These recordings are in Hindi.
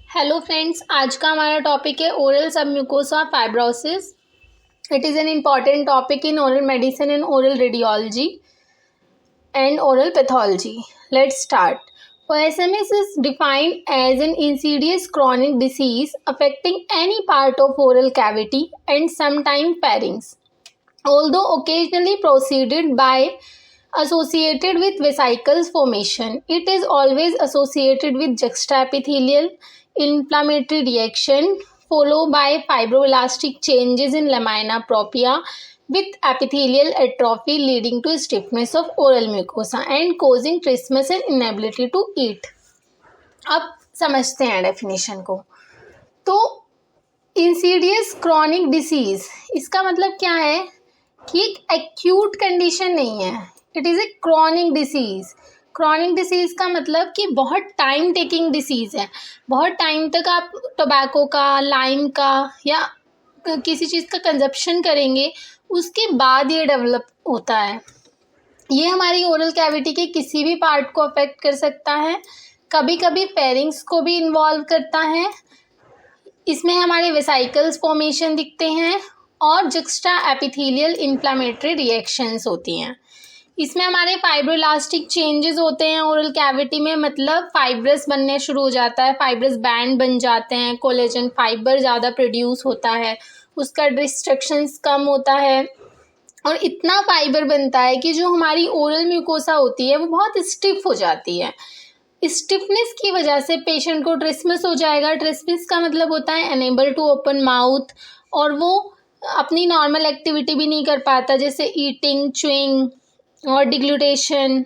हेलो फ्रेंड्स, आज का हमारा टॉपिक है oral submucosa fibrosis. It is an important topic in oral medicine and oral radiology and oral pathology. Let's start. OSMS is defined as an insidious chronic disease affecting any part of oral cavity and sometimes pharynx. Although occasionally preceded by associated with vesicles formation, it is always associated with juxtaepithelial inflammatory reaction followed by fibroelastic changes in lamina propria with epithelial atrophy leading to stiffness of oral mucosa and causing trismus and inability to eat. अब समझते हैं डेफिनेशन को. तो इंसीडियस क्रॉनिक डिसीज, इसका मतलब क्या है कि एक एक्यूट कंडीशन नहीं है, it is a chronic disease. Chronic disease का मतलब कि बहुत टाइम टेकिंग डिसीज़ है. बहुत टाइम तक आप टोबैको का, लाइम का या किसी चीज़ का कंजप्शन करेंगे, उसके बाद ये डेवलप होता है. ये हमारी ओरल कैविटी के किसी भी पार्ट को अफेक्ट कर सकता है. कभी कभी फेरिंग्स को भी इन्वॉल्व करता है. इसमें हमारे वेसाइकल्स फॉर्मेशन दिखते हैं और जक्स्टा एपिथेलियल इन्फ्लामेटरी रिएक्शंस होती हैं. इसमें हमारे फाइब्रोइलास्टिक चेंजेस होते हैं ओरल कैविटी में, मतलब फाइब्रस बनने शुरू हो जाता है, फाइब्रस बैंड बन जाते हैं, कोलेजन फाइबर ज़्यादा प्रोड्यूस होता है, उसका डिस्ट्रक्शंस कम होता है और इतना फाइबर बनता है कि जो हमारी ओरल म्यूकोसा होती है वो बहुत स्टिफ हो जाती है. स्टिफनेस की वजह से पेशेंट को ट्रिस्मस हो जाएगा. ट्रिस्मस का मतलब होता है अनेबल टू ओपन माउथ, और वो अपनी नॉर्मल एक्टिविटी भी नहीं कर पाता, जैसे ईटिंग, च्यूइंग और डिग्लूटेशन,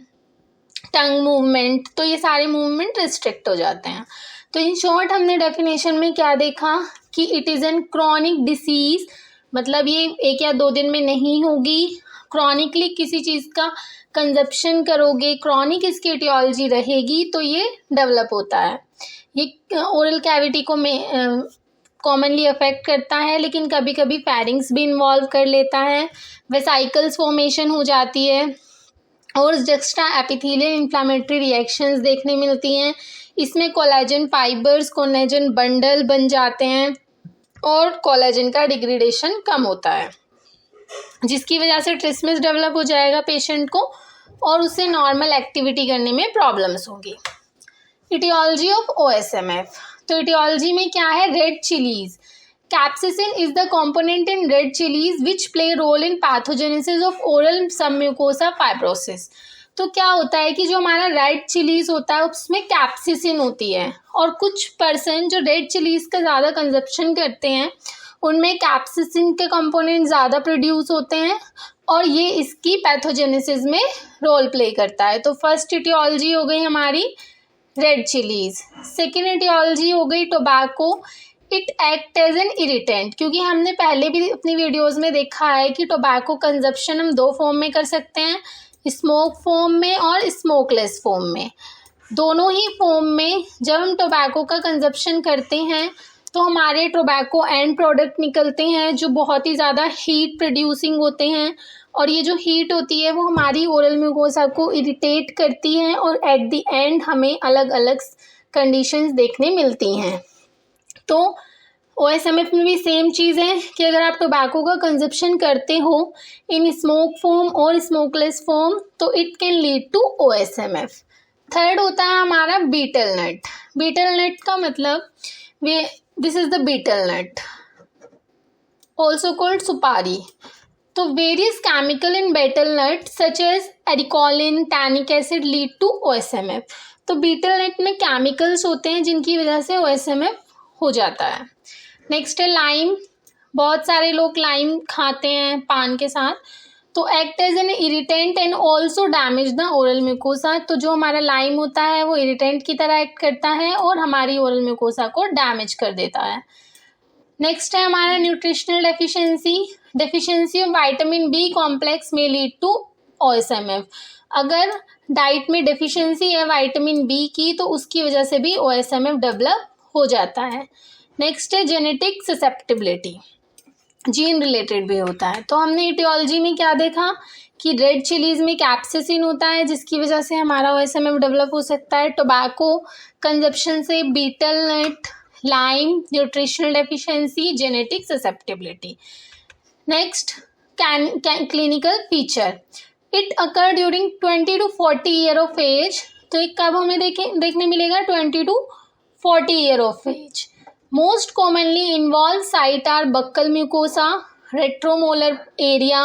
टंग मूवमेंट. तो ये सारे मूवमेंट रिस्ट्रिक्ट हो जाते हैं. तो इन शॉर्ट हमने डेफिनेशन में क्या देखा कि it is an chronic disease, मतलब ये 1 या 2 दिन में नहीं होगी. क्रॉनिकली किसी चीज़ का कंजप्शन करोगे, क्रॉनिक इसकी एटियोलॉजी रहेगी, तो ये डेवलप होता है. ये ओरल कैविटी को कॉमनली अफेक्ट करता है, लेकिन कभी कभी फेरिंग्स भी इन्वॉल्व कर लेता है. वेसाइकल्स फॉर्मेशन हो जाती है और जक्स्टा एपिथेलियल इन्फ्लामेटरी रिएक्शंस देखने मिलती हैं. इसमें कोलेजन फाइबर्स, कोलेजन बंडल बन जाते हैं और कोलेजन का डिग्रेडेशन कम होता है, जिसकी वजह से ट्रिस्मस डेवलप हो जाएगा पेशेंट को और उससे नॉर्मल एक्टिविटी करने में प्रॉब्लम्स होंगी. Etiology of OSMF. तो इटियोलॉजी में क्या है? Red chillies. Capsaicin is the component in red chillies which play role in pathogenesis of oral submucosa fibrosis. तो क्या होता है कि जो हमारा रेड चिलीज होता है उसमें कैप्सिसिन होती है, और कुछ पर्सन जो रेड चिलीज का ज़्यादा कंजप्शन करते हैं उनमें कैप्सिसिन के कंपोनेंट ज़्यादा प्रोड्यूस होते हैं और ये इसकी पैथोजेनेसिस में रोल प्ले करता है. तो फर्स्ट इटियोलॉजी हो गई हमारी रेड चिलीज. सेकेंड इटियोलॉजी हो गई tobacco. It act as an irritant, क्योंकि हमने पहले भी अपनी वीडियोज़ में देखा है कि टोबैको कंजप्शन हम 2 फॉर्म में कर सकते हैं, स्मोक फॉर्म में और स्मोकलेस फॉर्म में. दोनों ही फॉर्म में जब हम टोबैको का कंजप्शन करते हैं तो हमारे टोबैको एंड प्रोडक्ट निकलते हैं जो बहुत ही ज़्यादा हीट प्रोड्यूसिंग होते हैं, और ये जो हीट होती है वो हमारी ओरल म्यूकोसा को इरिटेट करती है और एट द एंड हमें अलग अलग कंडीशंस देखने मिलती हैं. तो ओएसएमएफ में भी सेम चीज़ है कि अगर आप टोबैको का कंजप्शन करते हो इन स्मोक फॉर्म और स्मोकलेस फॉर्म तो it can lead to OSMF. Third होता है हमारा बीटल नट. बीटल नट का मतलब this is the betel nut, also called supari. तो various chemical in betel nut such as arecoline, tannic acid lead to OSMF. तो बीटल नट में केमिकल्स होते हैं जिनकी वजह से ओएसएमएफ हो जाता है. नेक्स्ट है लाइम. बहुत सारे लोग लाइम खाते हैं पान के साथ. तो act as an irritant and also damage the oral mucosa. तो जो हमारा लाइम होता है वो इरिटेंट की तरह एक्ट करता है और हमारी ओरल म्यूकोसा को डैमेज कर देता है. नेक्स्ट है हमारा nutritional deficiency. Deficiency of vitamin B complex में लीड टू ओएसएमएफ. अगर डाइट में डेफिशिएंसी है विटामिन बी की तो उसकी वजह से भी ओएसएमएफ डेवलप हो जाता है. नेक्स्ट है जेनेटिक ससेप्टिबिलिटी, जीन रिलेटेड भी होता है. तो हमने इटियोलॉजी में क्या देखा कि रेड चिलीज में कैप्सिसिन होता है जिसकी वजह से हमारा ओएसएमएफ डेवलप हो सकता है. टोबैको कंजप्शन से betel nut Lyme, nutritional deficiency, genetic susceptibility. Next, clinical feature. It occur during 20 to 40 year of age. तो एक कब हमें देखने मिलेगा 20 to 40 year of age. Most commonly involved site are buccal mucosa, retromolar area,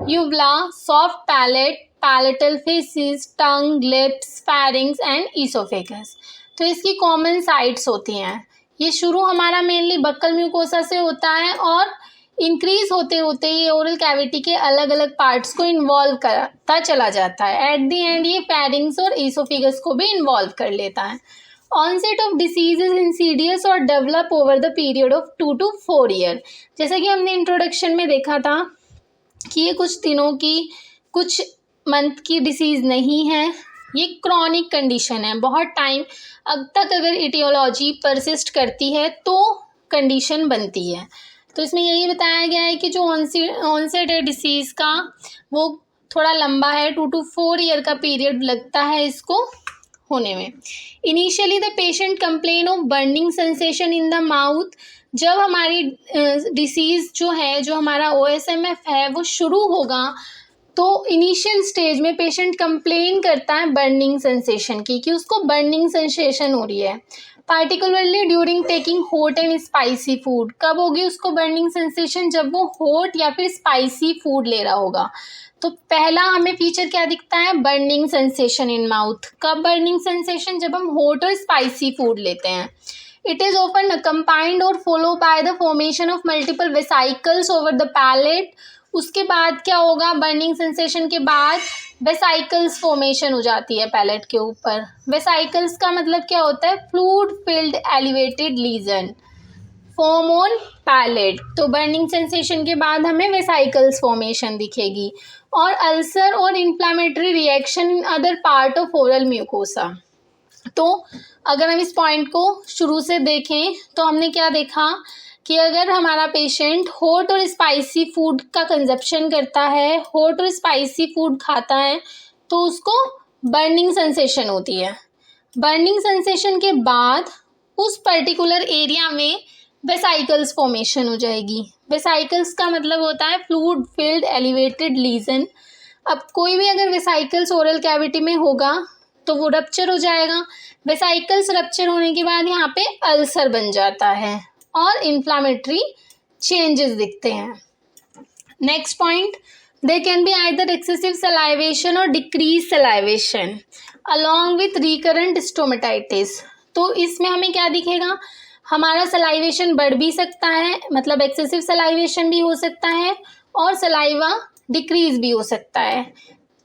uvula, soft palate, palatal facies, tongue, lips, pharynx and esophagus. तो इसकी कॉमन साइट्स होती हैं. ये शुरू हमारा मेनली बक्कल म्यूकोसा से होता है और इंक्रीज होते होते ये ओरल कैविटी के अलग अलग पार्ट्स को इन्वॉल्व करता चला जाता है. एट द एंड ये फेरिंग्स और ईसोफेगस को भी इन्वॉल्व कर लेता है. Onset of disease is insidious और develop over the period of 2 to 4 year. जैसा कि हमने इंट्रोडक्शन में देखा था कि ये कुछ दिनों की कुछ मंथ की डिसीज नहीं है, ये क्रॉनिक कंडीशन है. बहुत टाइम अब तक अगर इटियोलॉजी परसिस्ट करती है तो कंडीशन बनती है. तो इसमें यही बताया गया है कि जो ऑनसेट है डिसीज़ का वो थोड़ा लंबा है. 2 to 4 ईयर का पीरियड लगता है इसको होने में. Initially the patient complain of burning sensation in the mouth. जब हमारी डिसीज़ जो है, जो हमारा OSMF है वो शुरू होगा तो इनिशियल स्टेज में पेशेंट कंप्लेन करता है बर्निंग सेंसेशन की, कि उसको बर्निंग सेंसेशन हो रही है. Particularly during taking hot and spicy food. कब होगी उसको बर्निंग सेंसेशन? जब वो हॉट या फिर स्पाइसी फूड ले रहा होगा. तो पहला हमें फीचर क्या दिखता है? Burning sensation in mouth. कब बर्निंग सेंसेशन? जब हम हॉट और स्पाइसी फूड लेते हैं. It is often accompanied or follow by the formation of multiple vesicles over the palate. उसके बाद क्या होगा? बर्निंग सेंसेशन के बाद वेसाइकल्स फॉर्मेशन हो जाती है पैलेट के ऊपर. वेसाइकल्स का मतलब क्या होता है? Fluid filled elevated lesion form on palate. तो बर्निंग सेंसेशन के बाद हमें वेसाइकल्स फॉर्मेशन दिखेगी. और अल्सर और inflammatory reaction in other part of oral mucosa. तो अगर हम इस पॉइंट को शुरू से देखें तो हमने क्या देखा कि अगर हमारा पेशेंट हॉट और स्पाइसी फूड का कंजप्शन करता है, हॉट और स्पाइसी फूड खाता है, तो उसको बर्निंग सेंसेशन होती है. बर्निंग सेंसेशन के बाद उस पर्टिकुलर एरिया में वेसाइकल्स फॉर्मेशन हो जाएगी. वेसाइकल्स का मतलब होता है फ्लूइड फिल्ड एलिवेटेड लीजन. अब कोई भी अगर वेसाइकल्स ओरल कैविटी में होगा तो वो रप्चर हो जाएगा. वेसाइकल्स रप्चर होने के बाद यहाँ पे अल्सर बन जाता है और इन्फ्लामेटरी चेंजेस दिखते हैं. Next point, they can be either excessive salivation और decrease salivation along with recurrent stomatitis. तो इसमें हमें क्या दिखेगा? हमारा सलाइवेशन बढ़ भी सकता है, मतलब एक्सेसिव सलाइवेशन भी हो सकता है और सलाइवा डिक्रीज भी हो सकता है,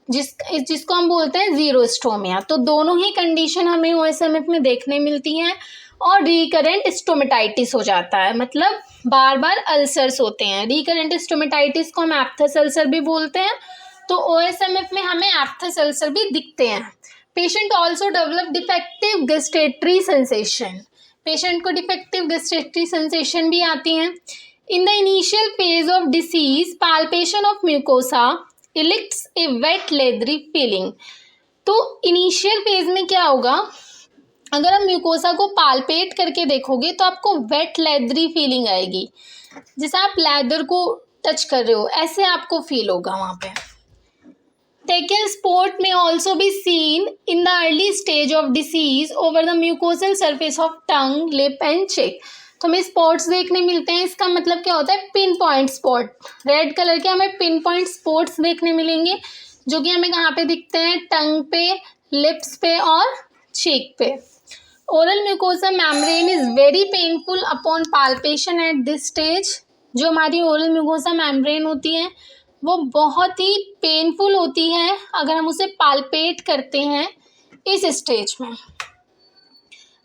जिसको हम बोलते हैं जीरोस्टोमिया. तो दोनों ही कंडीशन हमें OSMF में देखने मिलती हैं. और रिकरेंट स्टोमेटाइटिस हो जाता है, मतलब बार बार अल्सर्स होते हैं. रिकरेंट स्टोमेटाइटिस को हम एप्थस अल्सर भी बोलते हैं. तो OSMF में हमें एप्थस अल्सर भी दिखते हैं. Patient also develop defective gustatory sensation. Patient को डिफेक्टिव गस्ट्रेटरी सेंसेशन भी आती हैं. In the initial phase of disease palpation of mucosa elicits a wet leathery feeling. तो इनिशियल फेज में क्या होगा? अगर हम म्यूकोसा को पाल्पेट करके देखोगे तो आपको वेट लेदरी फीलिंग आएगी, जैसे आप लेदर को टच कर रहे हो, ऐसे आपको फील होगा वहाँ पे. टेकल स्पॉट में also be seen in the early stage of disease over the mucosal surface of tongue, lip and cheek. तो हमें स्पॉट्स देखने मिलते हैं. इसका मतलब क्या होता है? Pin point spot. Red colour के हमें पिन पॉइंट स्पॉट्स देखने मिलेंगे, जो कि हमें कहाँ पे दिखते हैं? टंग पे, लिप्स पे और चीक पे. Oral mucosa membrane is very painful upon palpation eight this stage. जो हमारी ओरल म्यूकोसा मेम्ब्रेन होती है वो बहुत ही पेनफुल होती है अगर हम उसे पाल्पेट करते हैं इस स्टेज में.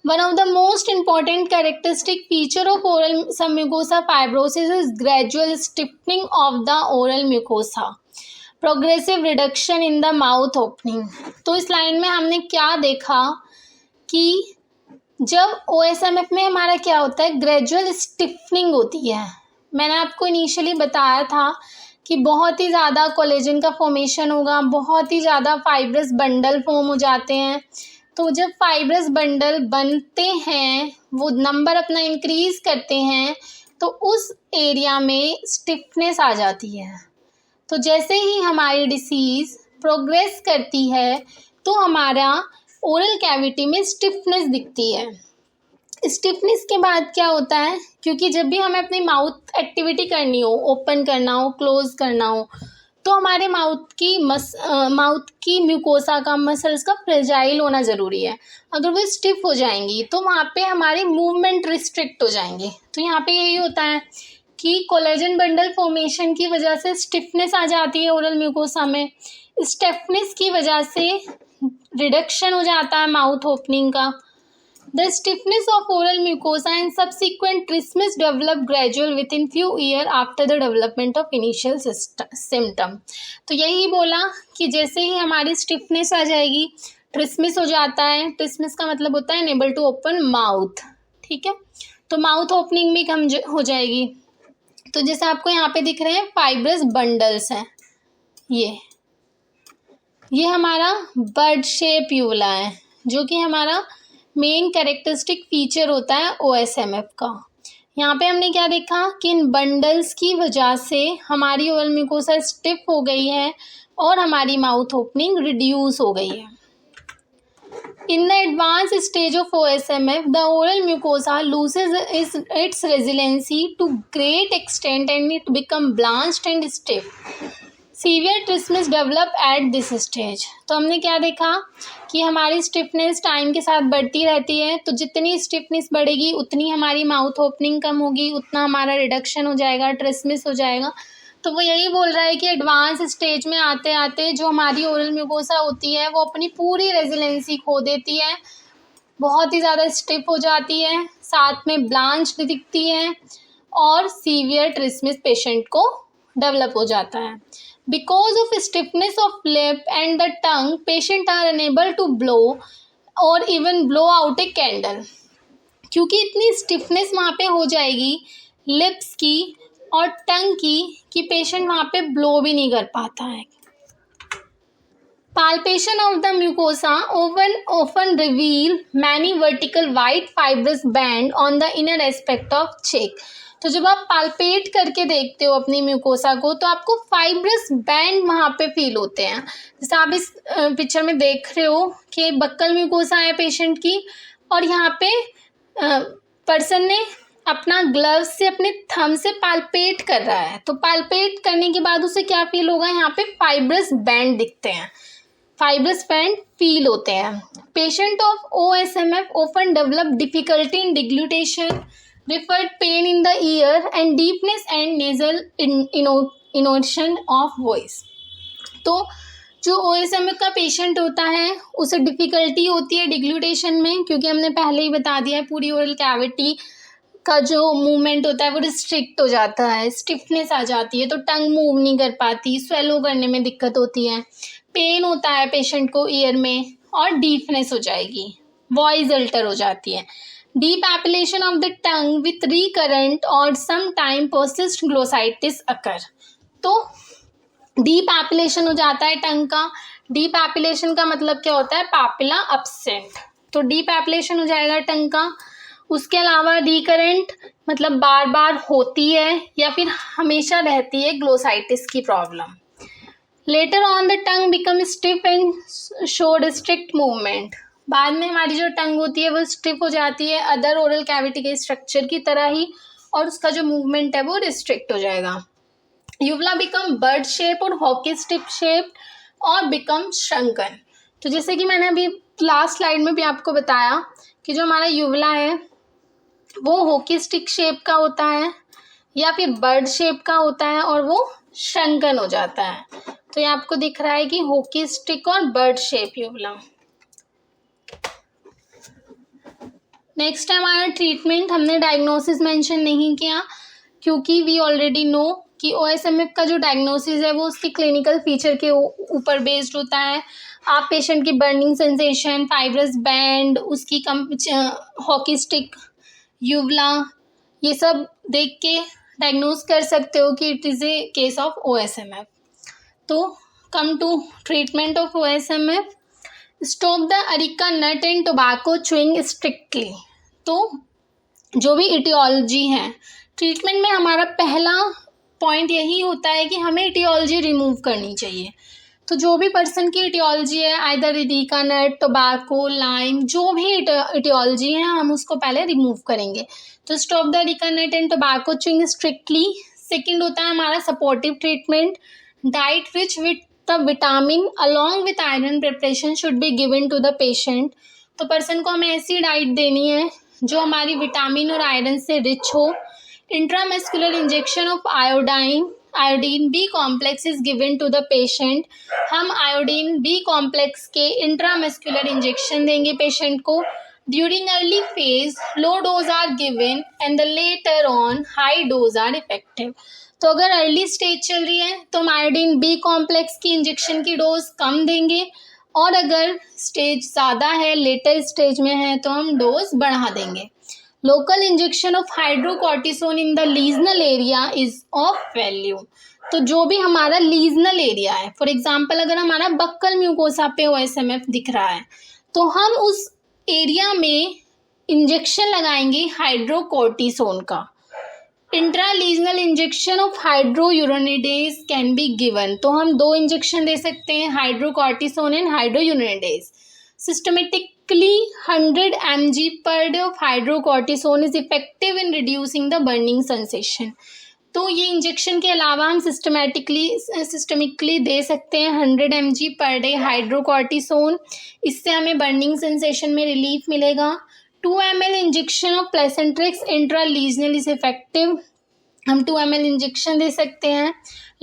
One of the most important characteristic feature of oral submucosa fibrosis is gradual stiffening of the oral mucosa, progressive reduction in the mouth opening. तो इस लाइन में हमने क्या देखा कि जब OSMF में हमारा क्या होता है? ग्रेजुअल स्टिफनिंग होती है. मैंने आपको इनिशियली बताया था कि बहुत ही ज़्यादा कोलेजन का फॉर्मेशन होगा, बहुत ही ज़्यादा फाइब्रस बंडल फॉर्म हो जाते हैं. तो जब फाइब्रस बंडल बनते हैं, वो नंबर अपना इंक्रीज करते हैं, तो उस एरिया में स्टिफनेस आ जाती है। तो जैसे ही हमारी डिसीज़ प्रोग्रेस करती है तो हमारा ओरल कैविटी में स्टिफनेस दिखती है। स्टिफनेस के बाद क्या होता है, क्योंकि जब भी हमें अपनी माउथ एक्टिविटी करनी हो, ओपन करना हो, क्लोज करना हो, तो हमारे माउथ की म्यूकोसा का, मसल्स का फ्रेजाइल होना ज़रूरी है। अगर वो स्टिफ हो जाएंगी तो वहाँ पे हमारे मूवमेंट रिस्ट्रिक्ट हो जाएंगे। तो यहाँ पे यही होता है कि कोलेजन बंडल फॉर्मेशन की वजह से स्टिफनेस आ जाती है ओरल म्यूकोसा में। स्टिफनेस की वजह से रिडक्शन हो जाता है माउथ ओपनिंग का। The stiffness of oral mucosa and subsequent trismus develop gradual within few years after the development of initial symptom। तो यही बोला कि जैसे ही हमारी स्टिफनेस आ जाएगी, ट्रिस्मिस हो जाता है। ट्रिस्मिस का मतलब होता है अनेबल टू ओपन माउथ, ठीक है। तो माउथ ओपनिंग भी कम हो जाएगी। तो जैसे आपको यहाँ पे दिख रहे हैं फाइब्रस बंडल्स हैं, ये हमारा बर्ड शेप यूला है, जो कि हमारा मेन कैरेक्टरिस्टिक फीचर होता है OSMF का। यहाँ पे हमने क्या देखा कि इन बंडल्स की वजह से हमारी ओरल म्यूकोसा स्टिफ हो गई है और हमारी माउथ ओपनिंग रिड्यूस हो गई है। In the advance stage of OSMF, the oral mucosa loses its resiliency to great extent and it become blanched and stiff. Severe trismus develop at this stage. तो हमने क्या देखा कि हमारी स्टिफनेस टाइम के साथ बढ़ती रहती है। तो जितनी स्टिफनेस बढ़ेगी उतनी हमारी माउथ ओपनिंग कम होगी, उतना हमारा रिडक्शन हो जाएगा, ट्रिस्मिस हो जाएगा। तो वो यही बोल रहा है कि एडवांस स्टेज में आते आते जो हमारी ओरल म्यूकोसा होती है वो अपनी पूरी रेजिलेंसी खो देती है, बहुत ही ज़्यादा स्टिफ हो जाती है, साथ में ब्लांच्ड दिखती है और सीवियर ट्रिस्मिस पेशेंट को डेवलप हो जाता है। Because of stiffness of lip and the tongue, patient are unable to blow or even blow out a candle। क्योंकि इतनी स्टिफनेस वहाँ पे हो जाएगी लिप्स की और टंग की कि पेशेंट वहाँ पे ब्लो भी नहीं कर पाता है। Palpation of the mucosa often reveal many vertical white fibrous band on the inner aspect of cheek। तो जब आप पाल्पेट करके देखते हो अपनी म्यूकोसा को तो आपको फाइब्रस बैंड वहाँ पे फील होते हैं। जैसे आप इस पिक्चर में देख रहे हो कि बक्कल म्यूकोसा है पेशेंट की और यहाँ पे पर्सन ने अपना ग्लव से अपने थंब से पाल्पेट कर रहा है। तो पाल्पेट करने के बाद उसे क्या फील होगा, यहाँ पे फाइब्रस बैंड दिखते हैं, फाइब्रस बैंड फील होते हैं। Patient of OSMF often develop difficulty in deglutition, referred pain in the ear and deafness and nasal intonation of voice। तो जो OSMF का पेशेंट होता है उसे डिफ़िकल्टी होती है डिग्लूटेशन में, क्योंकि हमने पहले ही बता दिया है पूरी ओरल कैविटी का जो मूवमेंट होता है वो रिस्ट्रिक्ट हो जाता है, स्टिफनेस आ जाती है, तो टंग मूव नहीं कर पाती, स्वेलो करने में दिक्कत होती है, पेन होता है पेशेंट को ईयर में और डीफनेस हो जाएगी, वॉइस अल्टर हो जाती है। Deep appellation of the tongue with recurrent or sometime persist glossitis occur। तो डीप एपिलेशन हो जाता है टंग का। डीप एपिलेशन का मतलब क्या होता है, पापिला अपसेंट। तो डीप एपिलेशन हो जाएगा टंग का। उसके अलावा रिकरेंट मतलब बार बार होती है या फिर हमेशा रहती है ग्लोसाइटिस की problem. Later on the tongue become stiff and show restrict movement. बाद में हमारी जो टंग होती है वो स्टिफ हो जाती है अदर ओरल कैविटी के स्ट्रक्चर की तरह ही, और उसका जो मूवमेंट है वो रिस्ट्रिक्ट हो जाएगा। यूवला बिकम बर्ड शेप और हॉकी स्टिक शेप और बिकम श्रंकन। तो जैसे कि मैंने अभी लास्ट स्लाइड में भी आपको बताया कि जो हमारा यूवला है वो हॉकी स्टिक शेप का होता है या फिर बर्ड शेप का होता है और वो श्रंकन हो जाता है। तो ये आपको दिख रहा है कि हॉकी स्टिक और बर्ड शेप यूवला। नेक्स्ट है हमारा ट्रीटमेंट। हमने डायग्नोसिस मेंशन नहीं किया क्योंकि वी ऑलरेडी नो कि OSMF का जो डायग्नोसिस है वो उसके क्लिनिकल फीचर के ऊपर बेस्ड होता है। आप पेशेंट की बर्निंग सेंसेशन, फाइब्रस बैंड, उसकी हॉकी स्टिक, यूवला, ये सब देख के डायग्नोज कर सकते हो कि it is a case of OSMF। तो come to treatment of OSMF। Stop the areca nut and tobacco chewing strictly. तो जो भी इटियोलॉजी है, ट्रीटमेंट में हमारा पहला पॉइंट यही होता है कि हमें इटियोलॉजी रिमूव करनी चाहिए। तो जो भी पर्सन की इटियोलॉजी है, आइदर अरिका नट, टोबैको, लाइम, जो भी इटियोलॉजी है, हम उसको पहले रिमूव करेंगे। तो stop the areca nut and tobacco chewing strictly. Second होता है हमारा supportive treatment. Diet rich with the vitamin along with iron preparation should be given to the patient. तो पर्सन को हमें ऐसी डाइट देनी है जो हमारी विटामिन और आयरन से रिच हो। Intramuscular injection of iodine B complex is given to the patient. हम आयोडीन बी कॉम्प्लेक्स के इंट्रामस्कुलर इंजेक्शन देंगे पेशेंट को। During early phase low dose are given and the later on high dose are effective. तो अगर अर्ली स्टेज चल रही है तो हम आयोडीन बी कॉम्प्लेक्स की इंजेक्शन की डोज कम देंगे, और अगर स्टेज ज़्यादा है, लेटर स्टेज में है, तो हम डोज बढ़ा देंगे। Local injection of hydrocortisone in the lesional area is of value. तो जो भी हमारा लीजनल एरिया है, फॉर एग्जांपल अगर हमारा बक्कल म्यूकोसा पे OSMF दिख रहा है, तो हम उस एरिया में इंजेक्शन लगाएंगे हाइड्रोकॉर्टिसोन का। Intralesional injection of hyaluronidase can be given. तो हम 2 इंजेक्शन दे सकते हैं, hydrocortisone and hyaluronidase. Systematically 100 mg per day of hydrocortisone is effective in reducing the burning sensation. तो ये इंजेक्शन के अलावा हम सिस्टमिकली दे सकते हैं 100 mg पर डे हाइड्रोकॉर्टिसोन। इससे हमें बर्निंग सेंसेशन में रिलीफ मिलेगा। 2 ml injection of placentrex intralesional is effective. हम 2 ml इंजेक्शन दे सकते हैं।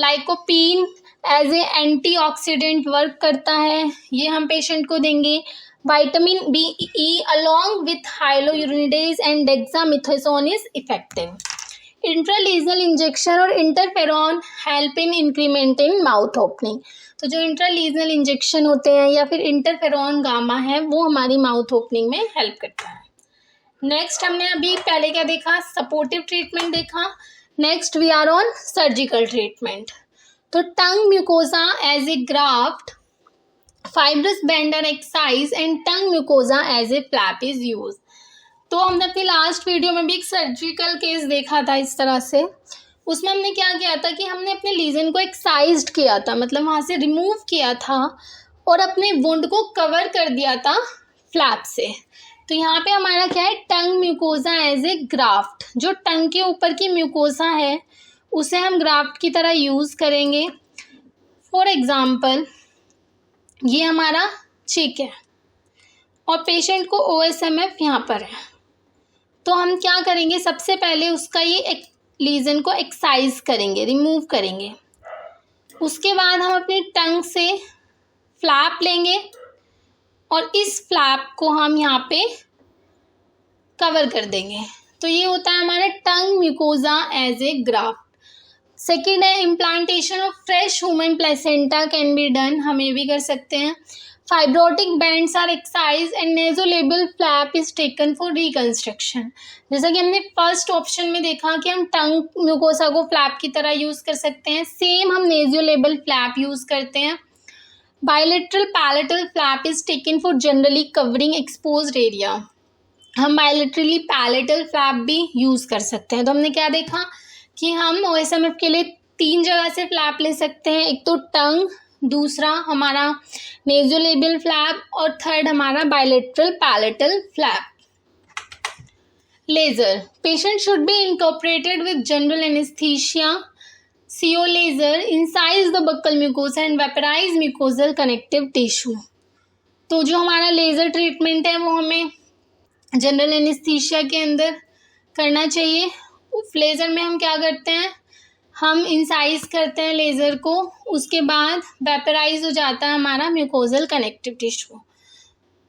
Lycopene as a antioxidant work करता है, ये हम पेशेंट को देंगे। Vitamin BE along with hyaluronidase and dexamethasone is effective. Intralesional injection और interferon help in increment in mouth opening. तो जो इंट्रालीजनल इंजेक्शन होते हैं या फिर इंटरफेरॉन गामा है, वो हमारी माउथ ओपनिंग में हेल्प करता है। नेक्स्ट हमने अभी पहले क्या देखा, सपोर्टिव ट्रीटमेंट देखा। Next we are on surgical treatment. तो tongue mucosa as a graft, fibrous band are excise and tongue mucosa as a flap is use. तो हमने अपनी लास्ट वीडियो में भी एक सर्जिकल केस देखा था इस तरह से। उसमें हमने क्या किया था कि हमने अपने लीजन को एक्साइज्ड किया था, मतलब वहाँ से रिमूव किया था और अपने वुंड को कवर कर दिया था फ्लैप से। तो यहाँ पे हमारा क्या है, टंग म्यूकोसा एज ए ग्राफ्ट। जो टंग के ऊपर की म्यूकोसा है उसे हम ग्राफ्ट की तरह यूज़ करेंगे। फॉर एग्ज़ाम्पल ये हमारा चीक है और पेशेंट को OSMF यहाँ पर है, तो हम क्या करेंगे, सबसे पहले उसका ये लीजन को एक्साइज करेंगे, रिमूव करेंगे। उसके बाद हम अपनी टंग से फ्लैप लेंगे और इस फ्लैप को हम यहाँ पे कवर कर देंगे। तो ये होता है हमारा tongue mucosa as a graft. Second है implantation of fresh human placenta can be done, हम ये भी कर सकते हैं। Fibrotic bands are excise and nasolabial flap is taken for reconstruction. जैसा कि हमने फर्स्ट ऑप्शन में देखा कि हम टंग म्यूकोसा को फ्लैप की तरह यूज़ कर सकते हैं, सेम हम नेजोलेबल फ्लैप यूज़ करते हैं। Bilateral palatal flap is taken for generally covering exposed area, हम बायलेटरली पैलेटल फ्लैप भी यूज़ कर सकते हैं। तो हमने क्या देखा कि हम OSMF के लिए 3 जगह से फ्लैप ले सकते हैं, एक तो टंग, दूसरा हमारा नेजोलेबियल फ्लैप और थर्ड हमारा bilateral palatal flap. Laser, patient should be incorporated with general anaesthesia, CO laser, incise the buccal mucosa and vaporise mucosal connective tissue. तो जो हमारा लेज़र ट्रीटमेंट है वो हमें जनरल एनेस्थीसिया के अंदर करना चाहिए। उस लेज़र में हम क्या करते हैं, हम इंसाइज करते हैं लेज़र को, उसके बाद वेपराइज हो जाता है हमारा म्यूकोजल कनेक्टिव टिश्यू।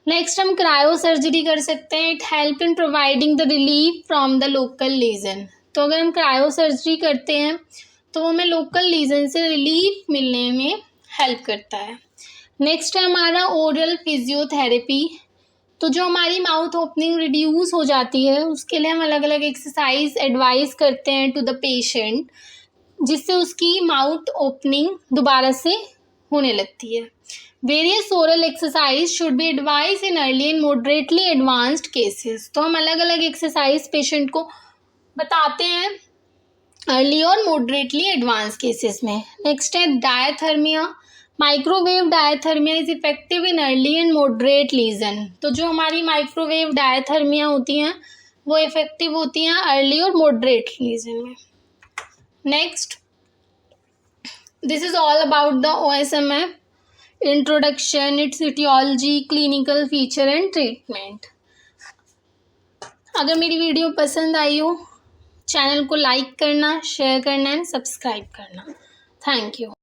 नेक्स्ट हम क्रायो सर्जरी कर सकते हैं, it help in providing the relief from the local lesion. तो अगर हम क्रायो सर्जरी करते हैं तो वो हमें लोकल लीजन से रिलीफ मिलने में हेल्प करता है। नेक्स्ट है हमारा ओरल फिजियोथेरेपी। तो जो हमारी माउथ ओपनिंग रिड्यूस हो जाती है उसके लिए हम अलग अलग एक्सरसाइज एडवाइस करते हैं टू द पेशेंट, जिससे उसकी माउथ ओपनिंग दोबारा से होने लगती है। Various oral exercise should be advise in early and moderately advanced cases. तो हम अलग अलग एक्सरसाइज पेशेंट को बताते हैं अर्ली और मॉडरेटली एडवांस केसेस में। नेक्स्ट है diathermy. Microwave diathermy is effective in early and moderate lesion. तो जो हमारी माइक्रोवेव डायथर्मिया होती हैं वो इफेक्टिव होती हैं अर्ली और मॉडरेट लीजन में। Next, this is all about the OSMF, introduction, its etiology, clinical feature and treatment. अगर मेरी वीडियो पसंद आई हो, चैनल को लाइक करना, शेयर करना एंड सब्सक्राइब करना। Thank you.